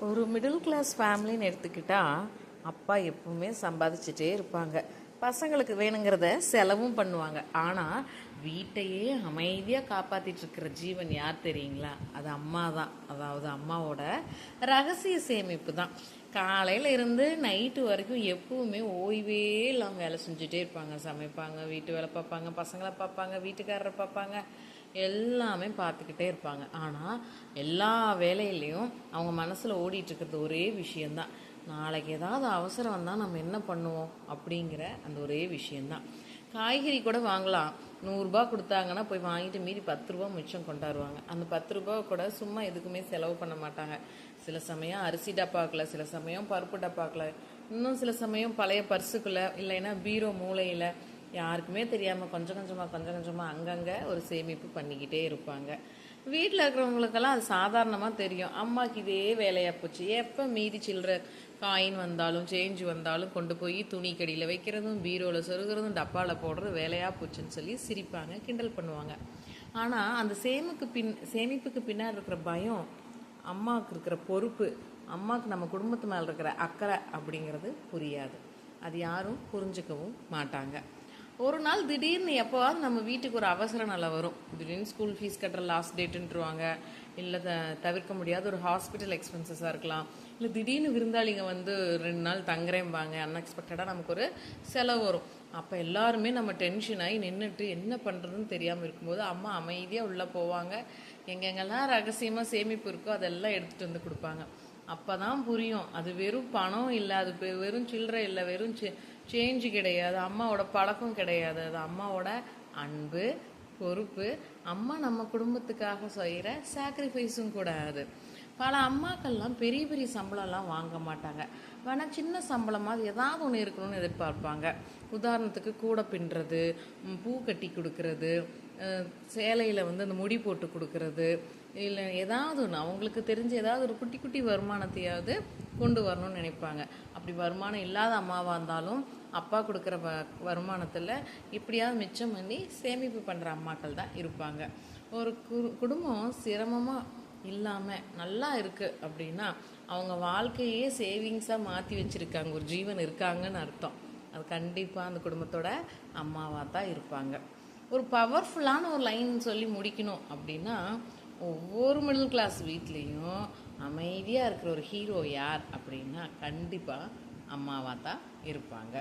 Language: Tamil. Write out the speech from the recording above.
ஒரு மிடில் கிளாஸ் ஃபேமிலின்னு எடுத்துக்கிட்டால் அப்பா எப்பவுமே சம்பாதிச்சுட்டே இருப்பாங்க. பசங்களுக்கு வேணுங்கிறத செலவும் பண்ணுவாங்க. ஆனால் வீட்டையே அமைதியாக காப்பாற்றிட்டு இருக்கிற ஜீவன் யார் தெரியுங்களா? அது அம்மா தான். அதாவது அம்மாவோட ரகசிய சேமிப்பு தான். காலையில் இருந்து நைட்டு வரைக்கும் எப்பவுமே ஓய்வே இல்லாமல் வேலை செஞ்சுட்டே இருப்பாங்க. சமைப்பாங்க, வீட்டு வேலை பார்ப்பாங்க, பசங்களை பார்ப்பாங்க, வீட்டுக்காரரை பார்ப்பாங்க, எல்லாமே பார்த்துக்கிட்டே இருப்பாங்க. ஆனால் எல்லா வேலையிலையும் அவங்க மனசில் ஓடிட்டுருக்கிறது ஒரே விஷயந்தான். நாளைக்கு ஏதாவது அவசரம் வந்தால் நம்ம என்ன பண்ணுவோம் அப்படிங்கிற அந்த ஒரே விஷயந்தான். காய்கறி கூட வாங்கலாம், 100 கொடுத்தாங்கன்னா போய் வாங்கிட்டு மீதி 10 மிச்சம் கொண்டாடுவாங்க. அந்த 10 கூட சும்மா எதுக்குமே செலவு பண்ண மாட்டாங்க. சில சமயம் அரிசி டப்பாக்கில், சில சமயம் பருப்பு டப்பாக்கில், இன்னும் சில சமயம் பழைய பர்சுக்குள்ளே, இல்லைன்னா பீரோ மூளையில், யாருக்குமே தெரியாமல் கொஞ்சம் கொஞ்சமாக அங்கங்கே ஒரு சேமிப்பு பண்ணிக்கிட்டே இருப்பாங்க. வீட்டில் இருக்கிறவங்களுக்கெல்லாம் அது சாதாரணமாக தெரியும். அம்மாவுக்கு இதே வேலையாக போச்சு. எப்போ மீதி சில்லற காயின் வந்தாலும் சேஞ்சு வந்தாலும் கொண்டு போய் துணி கடியில் வைக்கிறதும், பீரோவில் சொருகிறதும், டப்பாவில் போடுறது வேலையாக போச்சுன்னு சொல்லி சிரிப்பாங்க, கிண்டல் பண்ணுவாங்க. ஆனால் அந்த சேமிப்புக்கு பின்னாடி இருக்கிற பயம், அம்மாவுக்கு இருக்கிற பொறுப்பு, அம்மாவுக்கு நம்ம குடும்பத்து மேலே இருக்கிற அக்கறை அப்படிங்கிறது புரியாது. அது யாரும் புரிஞ்சுக்கவும் மாட்டாங்க. ஒரு நாள் திடீர்னு எப்போவாவது நம்ம வீட்டுக்கு ஒரு அவசர நிலை வரும். திடீர்னு ஸ்கூல் ஃபீஸ் கட்டுற லாஸ்ட் டேட்டுன்ட்டுருவாங்க, இல்லை தவிர்க்க முடியாத ஒரு ஹாஸ்பிட்டல் எக்ஸ்பென்சஸாக இருக்கலாம், இல்லை திடீர்னு விருந்தாளிங்க வந்து 2 நாள் தங்குறேன்பாங்க, அன்எக்ஸ்பெக்டடாக நமக்கு ஒரு செலவு வரும். அப்போ எல்லாருமே நம்ம டென்ஷன் ஆகி நின்றுட்டு என்ன பண்ணுறதுன்னு தெரியாமல் இருக்கும்போது அம்மா அமைதியாக உள்ளே போவாங்க. எங்கெங்கெல்லாம் ரகசியமாக சேமிப்பு இருக்கோ அதெல்லாம் எடுத்துகிட்டு வந்து கொடுப்பாங்க. அப்போ தான் புரியும், அது வெறும் பணம் இல்லை, அது வெறும் சில்லறை இல்லை, வெறும் சேஞ்சு கிடையாது, அம்மாவோட பழக்கம் கிடையாது. அது அம்மாவோட அன்பு, பொறுப்பு, அம்மா நம்ம குடும்பத்துக்காக செய்கிற சாக்ரிஃபைஸும் கூட. அது பல அம்மாக்கள்லாம் பெரிய பெரிய சம்பளம்லாம் வாங்க மாட்டாங்க. வேணால் சின்ன சம்பளமாக ஏதாவது ஒன்று இருக்கணும்னு எதிர்பார்ப்பாங்க. உதாரணத்துக்கு கூடை பின்னுறது, பூ கட்டி கொடுக்கறது, சேலையில் வந்து அந்த முடி போட்டு கொடுக்கறது, இல்லை ஏதாவது ஒன்று அவங்களுக்கு தெரிஞ்ச ஏதாவது ஒரு குட்டி குட்டி வருமானத்தையாவது கொண்டு வரணும்னு நினைப்பாங்க. அப்படி வருமானம் இல்லாத அம்மாவாக இருந்தாலும் அப்பா கொடுக்குற வருமானத்தில் இப்படியாவது மிச்சம் பண்ணி சேமிப்பு பண்ணுற அம்மாக்கள் தான் இருப்பாங்க. ஒரு குடும்பம் சிரமமாக இல்லாமல் நல்லா இருக்குது அப்படின்னா அவங்க வாழ்க்கையே சேவிங்ஸாக மாற்றி வச்சுருக்காங்க, ஒரு ஜீவன் இருக்காங்கன்னு அர்த்தம். அது கண்டிப்பாக அந்த குடும்பத்தோட அம்மாவாக தான் இருப்பாங்க. ஒரு பவர்ஃபுல்லான ஒரு லைன் சொல்லி முடிக்கணும் அப்படின்னா, ஒவ்வொரு மிடில் கிளாஸ் வீட்லேயும் அமைதியாக இருக்கிற ஒரு ஹீரோ யார் அப்படின்னா கண்டிப்பாக அம்மாவாக தான் இருப்பாங்க.